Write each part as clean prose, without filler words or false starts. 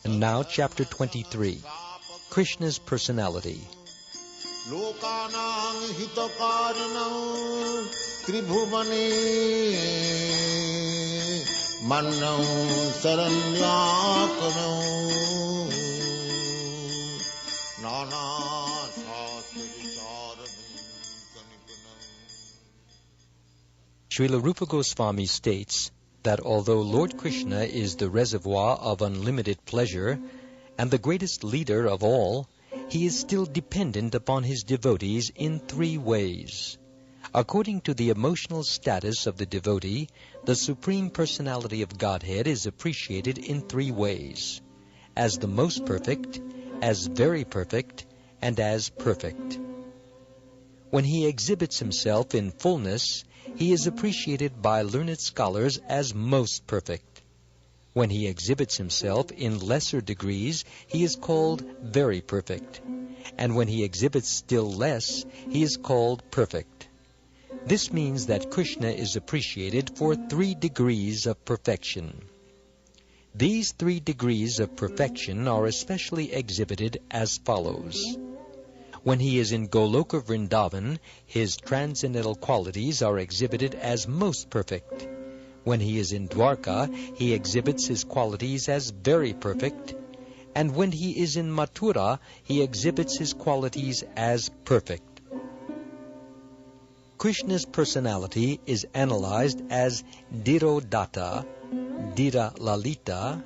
And now, Chapter 23, Krishna's Personality. Lokanang hitakarinang tribhuvane mannam saranyakanam nana shastra vicharanam kanipanam. Srila Rupa Goswami states that although Lord Krishna is the reservoir of unlimited pleasure and the greatest leader of all, he is still dependent upon his devotees in three ways. According to the emotional status of the devotee, the Supreme Personality of Godhead is appreciated in three ways: as the most perfect, as very perfect, and as perfect. When he exhibits himself in fullness, he is appreciated by learned scholars as most perfect. When he exhibits himself in lesser degrees, he is called very perfect. And when he exhibits still less, he is called perfect. This means that Krishna is appreciated for 3 degrees of perfection. These 3 degrees of perfection are especially exhibited as follows. When he is in Goloka Vrindavan, his transcendental qualities are exhibited as most perfect. When he is in Dwarka, he exhibits his qualities as very perfect. And when he is in Mathura, he exhibits his qualities as perfect. Krishna's personality is analyzed as Dhirodata, Dhira Lalita,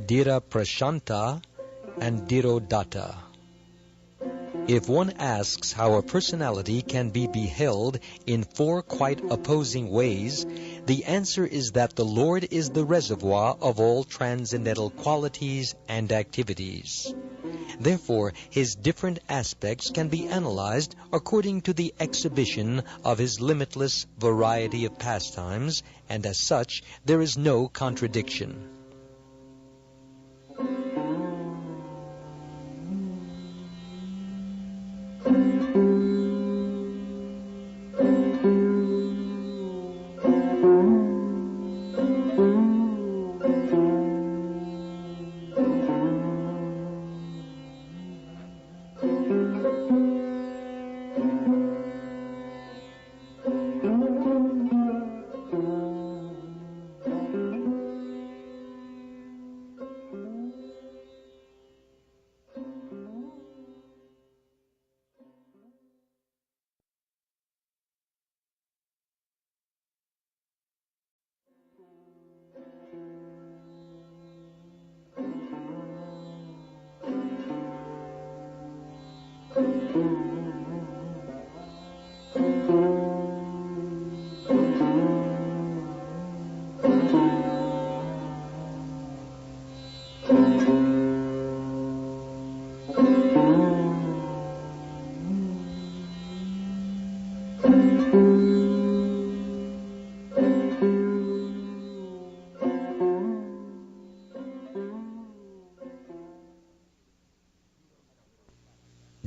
Dhira Prashanta, and Dhirodata. If one asks how a personality can be beheld in 4 quite opposing ways, the answer is that the Lord is the reservoir of all transcendental qualities and activities. Therefore, his different aspects can be analyzed according to the exhibition of his limitless variety of pastimes, and as such, there is no contradiction.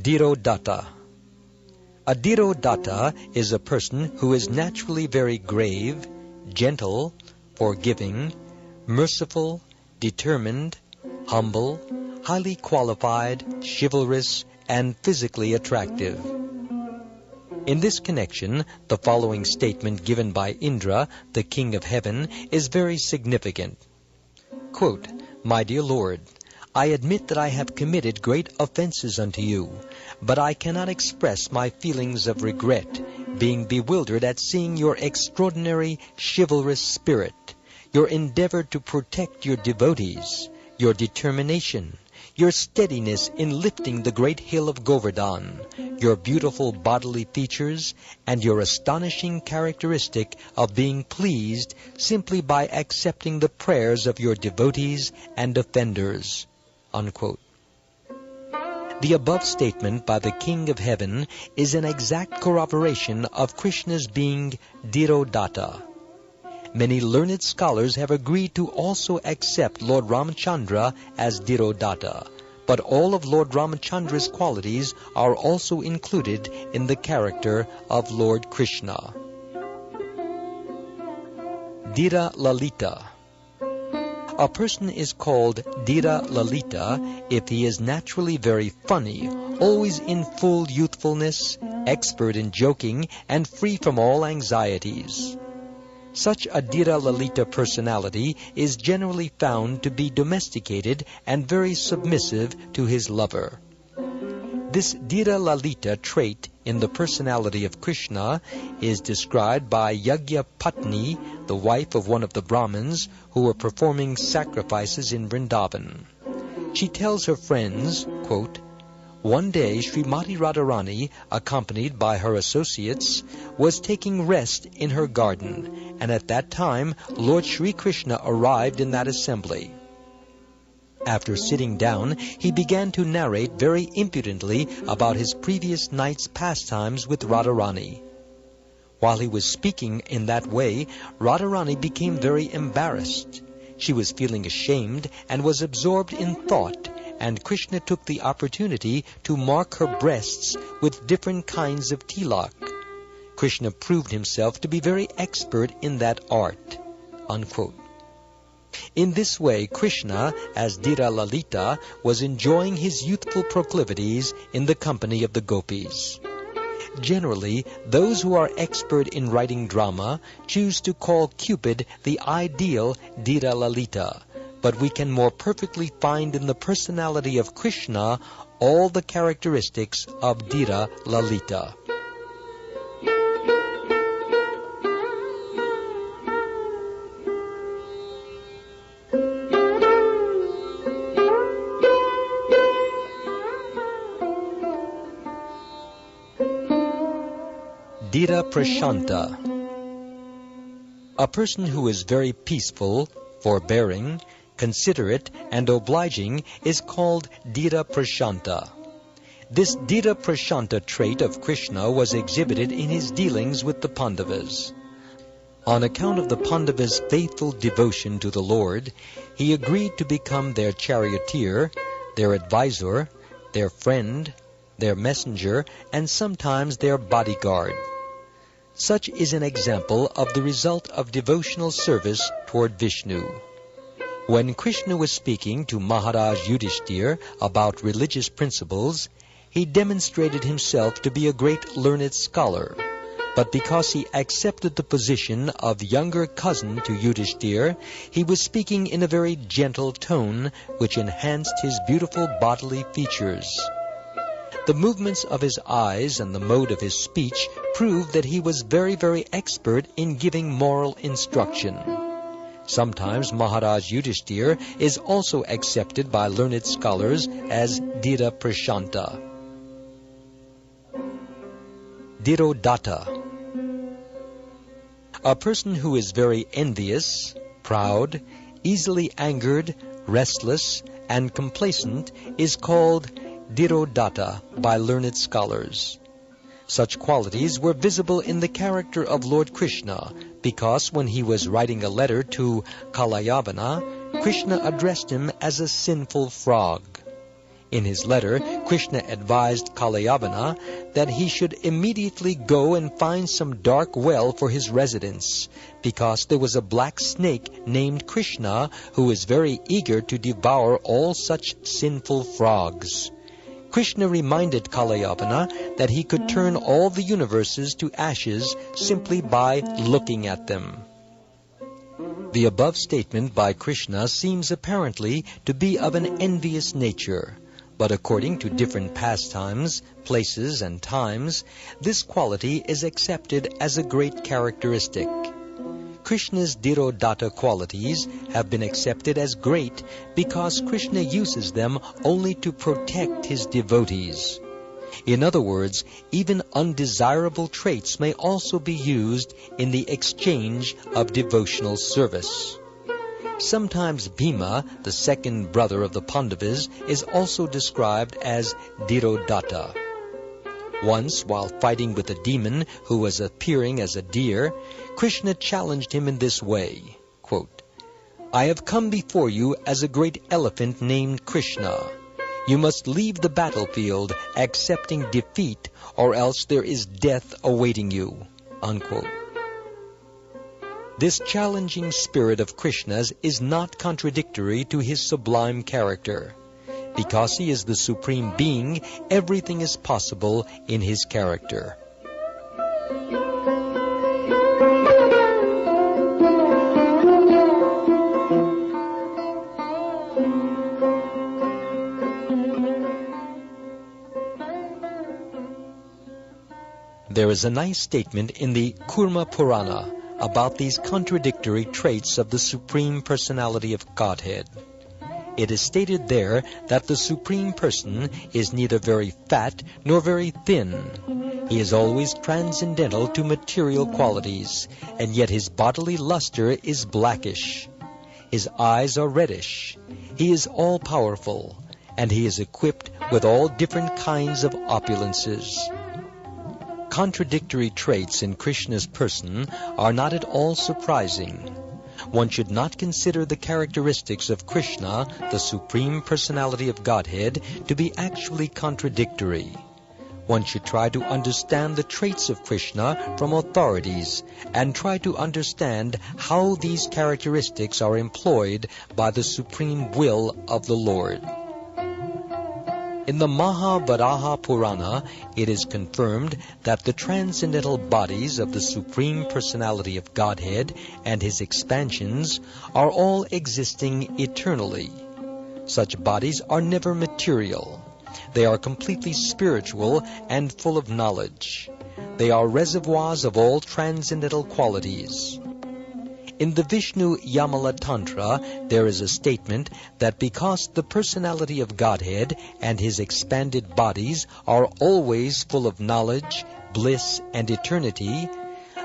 Dhirodata. A Dhirodata is a person who is naturally very grave, gentle, forgiving, merciful, determined, humble, highly qualified, chivalrous, and physically attractive. In this connection, the following statement given by Indra, the king of heaven, is very significant. Quote, "My dear Lord, I admit that I have committed great offenses unto you, but I cannot express my feelings of regret, being bewildered at seeing your extraordinary chivalrous spirit, your endeavor to protect your devotees, your determination, your steadiness in lifting the great hill of Govardhan, your beautiful bodily features, and your astonishing characteristic of being pleased simply by accepting the prayers of your devotees and offenders." Unquote. The above statement by the King of Heaven is an exact corroboration of Krishna's being Dhirodata. many learned scholars have agreed to also accept Lord Ramachandra as Dhirodata, but all of Lord Ramachandra's qualities are also included in the character of Lord Krishna. Dhira Lalita. A person is called Dhira Lalita if he is naturally very funny, always in full youthfulness, expert in joking, and free from all anxieties. Such a Dhira Lalita personality is generally found to be domesticated and very submissive to his lover. This Dhira Lalita trait in the personality of Krishna is described by Yagya Patni, the wife of one of the Brahmins who were performing sacrifices in Vrindavan. She tells her friends, quote, "One day Srimati Radharani, accompanied by her associates, was taking rest in her garden, and at that time Lord Sri Krishna arrived in that assembly. After sitting down, he began to narrate very impudently about his previous night's pastimes with Radharani. While he was speaking in that way, Radharani became very embarrassed. She was feeling ashamed and was absorbed in thought, and Krishna took the opportunity to mark her breasts with different kinds of tilak. Krishna proved himself to be very expert in that art." Unquote. In this way, Krishna, as Dhira Lalita, was enjoying his youthful proclivities in the company of the gopis. Generally, those who are expert in writing drama choose to call Cupid the ideal Dhira Lalita, but we can more perfectly find in the personality of Krishna all the characteristics of Dhira Lalita. Dhira Prashanta. A person who is very peaceful, forbearing, considerate, and obliging is called Dhira Prashanta. This Dhira Prashanta trait of Krishna was exhibited in his dealings with the Pandavas. On account of the Pandavas' faithful devotion to the Lord, he agreed to become their charioteer, their advisor, their friend, their messenger, and sometimes their bodyguard. Such is an example of the result of devotional service toward Vishnu. When Krishna was speaking to Maharaj Yudhishthir about religious principles, he demonstrated himself to be a great learned scholar. But because he accepted the position of younger cousin to Yudhishthir, he was speaking in a very gentle tone, which enhanced his beautiful bodily features. The movements of his eyes and the mode of his speech proved that he was very, very expert in giving moral instruction. Sometimes Maharaj Yudhishthir is also accepted by learned scholars as Dhira Prashanta. Dhirodata. A person who is very envious, proud, easily angered, restless, and complacent is called Dhirodata by learned scholars. Such qualities were visible in the character of Lord Krishna, because when he was writing a letter to Kalayavana, Krishna addressed him as a sinful frog. In his letter, Krishna advised Kalayavana that he should immediately go and find some dark well for his residence, because there was a black snake named Krishna who was very eager to devour all such sinful frogs. Krishna reminded Kalayavana that he could turn all the universes to ashes simply by looking at them. The above statement by Krishna seems apparently to be of an envious nature, but according to different pastimes, places, and times, this quality is accepted as a great characteristic. Krishna's Dhirodata qualities have been accepted as great because Krishna uses them only to protect his devotees. In other words, even undesirable traits may also be used in the exchange of devotional service. Sometimes Bhima, the second brother of the Pandavas, is also described as Dhirodata. Once, while fighting with a demon who was appearing as a deer, Krishna challenged him in this way, quote, "I have come before you as a great elephant named Krishna. You must leave the battlefield accepting defeat, or else there is death awaiting you," unquote. This challenging spirit of Krishna's is not contradictory to his sublime character. Because he is the Supreme Being, everything is possible in his character. There is a nice statement in the Kurma Purana about these contradictory traits of the Supreme Personality of Godhead. It is stated there that the Supreme Person is neither very fat nor very thin. He is always transcendental to material qualities, and yet his bodily luster is blackish. His eyes are reddish. He is all-powerful, and he is equipped with all different kinds of opulences. Contradictory traits in Krishna's person are not at all surprising. One should not consider the characteristics of Krishna, the Supreme Personality of Godhead, to be actually contradictory. One should try to understand the traits of Krishna from authorities and try to understand how these characteristics are employed by the supreme will of the Lord. In the Mahabharaha Purana, it is confirmed that the transcendental bodies of the Supreme Personality of Godhead and his expansions are all existing eternally. Such bodies are never material. They are completely spiritual and full of knowledge. They are reservoirs of all transcendental qualities. In the Vishnu Yamala Tantra, there is a statement that because the personality of Godhead and his expanded bodies are always full of knowledge, bliss, and eternity,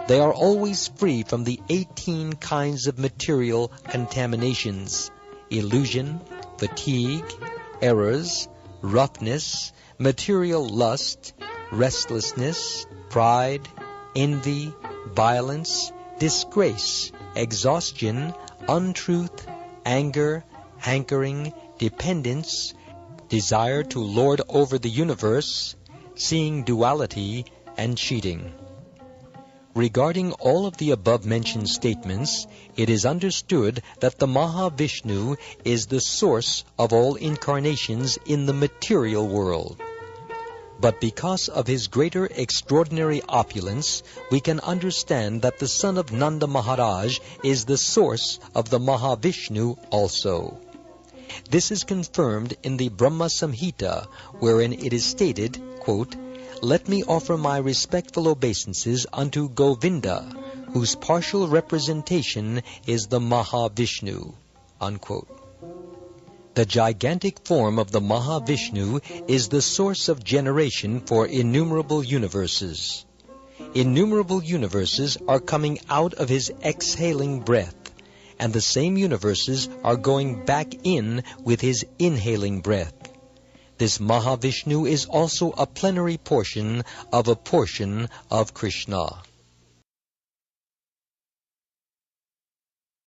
they are always free from the 18 kinds of material contaminations: illusion, fatigue, errors, roughness, material lust, restlessness, pride, envy, violence, disgrace, exhaustion, untruth, anger, hankering, dependence, desire to lord over the universe, seeing duality, and cheating. Regarding all of the above-mentioned statements, it is understood that the Mahavishnu is the source of all incarnations in the material world. But because of his greater extraordinary opulence, we can understand that the son of Nanda Maharaj is the source of the Mahavishnu also. This is confirmed in the Brahma Samhita, wherein it is stated, quote, "Let me offer my respectful obeisances unto Govinda, whose partial representation is the Mahavishnu," unquote. The gigantic form of the Mahavishnu is the source of generation for innumerable universes. Innumerable universes are coming out of his exhaling breath, and the same universes are going back in with his inhaling breath. This Mahavishnu is also a plenary portion of Krishna.